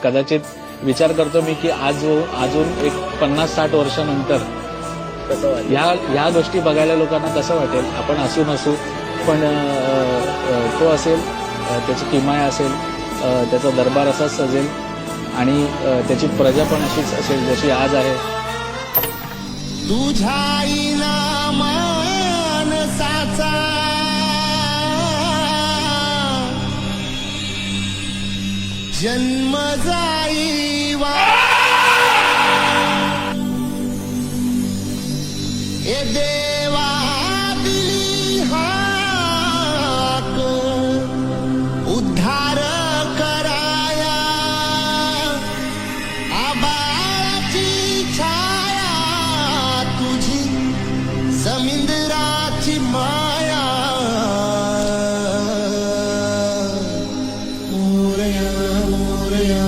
कदाचित विचार करतो मी की अजून एक 50-60 वर्षानंतर ह्या गोष्टी बघायला लोकांना कसं वाटेल. आपण नसू पण तो असेल, त्याची किमया असेल, त्याचा दरबार असाच सजेल आणि त्याची प्रजा पण अशीच असेल जशी आज आहे. तुझ्या मानसाचा जन्म जाई वा ए देवा दिली हाक उद्धार कराया आबाची छाया तुझी समुद्राची माया मोरया मोरया